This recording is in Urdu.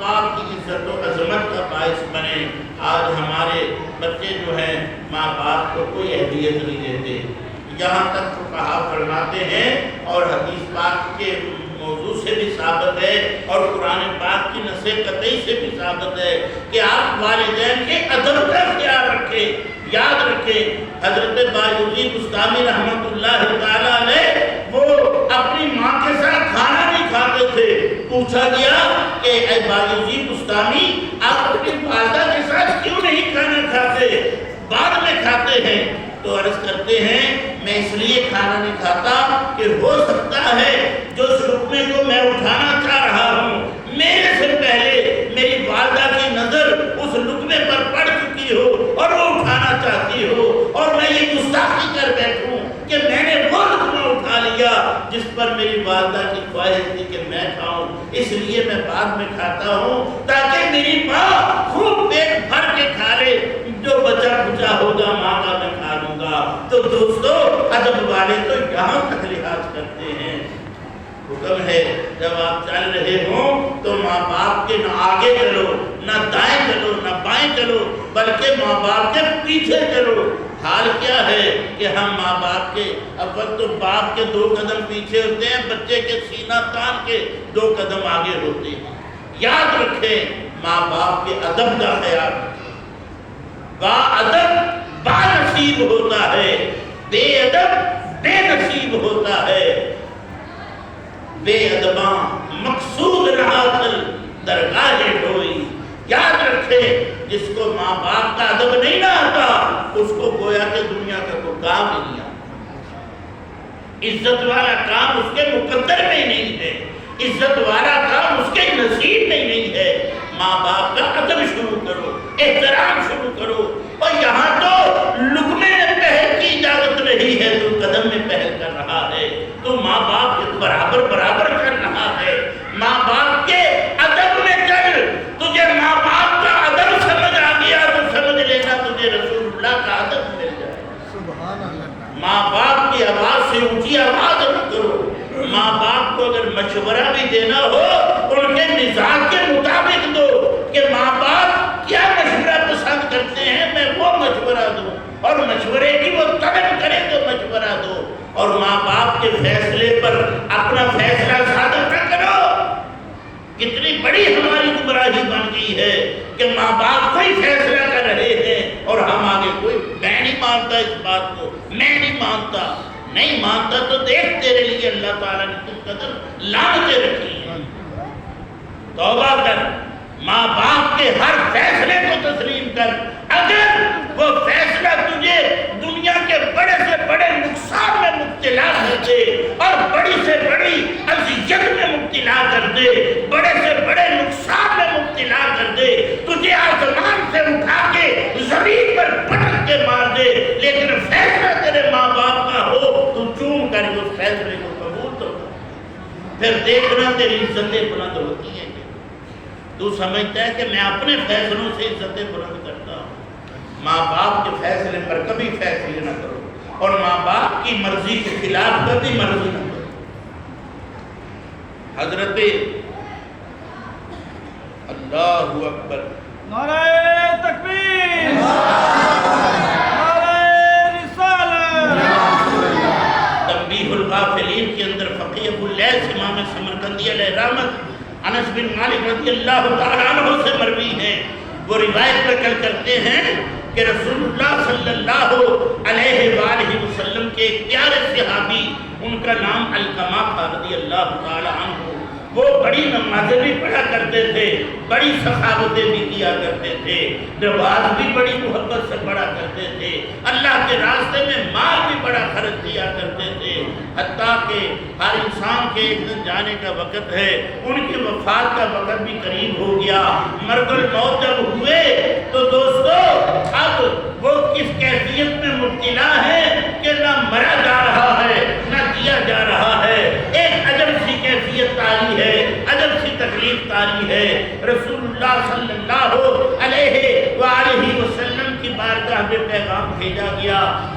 باپ کی عزت و عظمت کا باعث بنے۔ آج ہمارے بچے جو ہیں ماں باپ کو کوئی اہمیت نہیں دیتے، یہاں تک فقہا فرماتے ہیں اور حدیث پاک کے موضوع سے بھی ثابت ہے اور قرآن پاک کی نص قطعی سے بھی ثابت ہے کہ آپ والدین کے ادب کا خیال رکھیں۔ یاد رکھیں حضرت بایزید بستامی رحمۃ اللہ تعالیٰ علیہ وہ اپنی ماں کے ساتھ کھانا نہیں کھاتے تھے۔ پوچھا گیا کہ اے بایزید بستامی آپ اپنی والدہ کے ساتھ کیوں نہیں کھانا کھاتے، بعد میں کھاتے ہیں؟ تو عرض کرتے ہیں میں اس لیے کھانا نہیں کھاتا کہ ہو سکتا ہے جو اس لقمے کو میں اٹھانا چاہ رہا ہوں میرے سے پہلے میری والدہ کی نظر اس لقمے پر پڑ چکی ہو اور وہ اٹھانا چاہتی ہو، اور میں یہ گستاخی کر بیٹھوں کہ میں نے وہ لقمہ اٹھا لیا جس پر میری والدہ کی خواہش تھی کہ میں کھاؤں، اس لیے میں بعد میں کھاتا ہوں تاکہ میری ماں خوب پیٹ بھر کے کھا لے، جو بچا کچا ہوگا ماں کا میں کھا لوں گا۔ تو دوستو ادب والے تو یہاں تک لحاظ کرتے ہیں۔ حکم ہے جب آپ چل رہے ہوں تو ماں باپ کے نہ آگے چلو، نہ دائیں چلو، نہ بائیں چلو، بلکہ ماں باپ کے پیچھے چلو۔ حال کیا ہے کہ ہم ماں باپ کے اول تو باپ کے 2 قدم پیچھے ہوتے ہیں، بچے کے سینہ تان کے 2 قدم آگے ہوتے ہیں۔ یاد رکھیں ماں باپ کے ادب کا خیال، با ادب با نصیب ہوتا ہے، بے ادب بے نصیب ہوتا ہے۔ بے ادباں مقصود نہ حاصل درگاہ ڈھوئی۔ یاد رکھے جس کو ماں باپ کا ادب نہیں نہ آتا اس کو گویا کہ دنیا کا کوئی کام ہی نہیں آتا۔ عزت والا کام اس کے مقدر میں نہیں ہے، عزت والا کام اس کے نصیب میں نہیں ہے۔ ماں باپ کا ادب شروع کرو، احترام شروع کرو، اور یہاں تو لقمے میں پہل کی اجازت نہیں ہے تو قدم میں پہل کر رہا ہے، تو ماں باپ کے برابر کر رہا ہے۔ ماں باپ کے ادب میں چل، تجھے ماں باپ کا ادب سمجھ آ گیا تو سمجھ لینا تجھے رسول اللہ کا ادب مل جائے۔ سبحان اللہ۔ ماں باپ کی آواز سے اونچی آواز نہ کرو۔ ماں باپ کو اگر مشورہ بھی دینا ہو ان کے مزاج کے مطابق دو کہ ماں باپ کیا مشورہ پسند کرتے ہیں میں وہ مشورہ دوں، اور مشورے کی وہ طلب کرے تو مشورہ دو، اور ماں باپ کے فیصلے پر اپنا فیصلہ صادر نہ کرو۔ کتنی بڑی ہماری گمراہی بن گئی ہے کہ ماں باپ کوئی فیصلہ کر رہے ہیں اور ہم آگے کوئی میں نہیں مانتا اس بات کو، میں نہیں مانتا۔ نہیں مانتا تو دیکھ تیرے لیے اللہ تعالیٰ نے کس قدر لعنتیں رکھی ہیں۔ توبہ کر، ماں باپ کے ہر فیصلے کو تسلیم کر۔ اگر وہ فیصلہ تجھے دنیا کے بڑے سے بڑے نقصان میں مبتلا کر دے اور بڑی سے بڑی اذیت میں مبتلا کر دے، بڑے سے بڑے نقصان میں مبتلا کر دے، تجھے آسمان سے اٹھا کے زمین پر پٹک کے مار دے، لیکن فیصلہ تیرے ماں باپ کا ہو تو چوم کر اس فیصلے کو قبول تو کر، پھر دیکھنا تیری عزتیں بلند ہوتی ہیں۔ تو سمجھتا ہے کہ میں اپنے فیصلوں سے عزتیں بلند کرتا ہوں۔ ماں باپ کے فیصلے پر کبھی فیصلے نہ کرو، اور ماں باپ کی مرضی کے خلاف کبھی مرضی نہ کرو۔ حضرت اللہ اکبر، نعرہ تکبیر، نعرہ رسالت۔ تنبیہ الغافلین کے اندر فقیہ ابو اللیث امام سمرقندی علیہ رحمت انس بن مالک رضی اللہ تعالیٰ عنہ سے مروی ہے، وہ روایت نقل کرتے ہیں کہ رسول اللہ صلی اللہ علیہ وآلہ وسلم کے ایک پیارے صحابی، ان کا نام علقمہ تھا رضی اللہ تعالیٰ عنہ، وہ بڑی نمازیں بھی پڑھا کرتے تھے، بڑی سخاوتیں بھی کیا کرتے تھے، نماز بھی بڑی محبت سے پڑھا کرتے تھے، اللہ کے راستے میں مال بھی بڑا خرچ کیا کرتے تھے، حتیٰ کہ ہر انسان کے ایک دن جانے کا وقت ہے، ان کی وفات کا وقت بھی قریب ہو گیا۔ مرگ الموت جب ہوئے تو دوستو اب وہ کس کیفیت میں مبتلا ہے کہ نہ مرا جا رہا ہے نہ جیا جا رہا ہے، ایک عجب سی کیفیت تاری ہے، عجب سی تکلیف تاری ہے۔ رسول اللہ صلی اللہ علیہ وآلہ وسلم کی بارگاہ میں پیغام بھیجا گیا،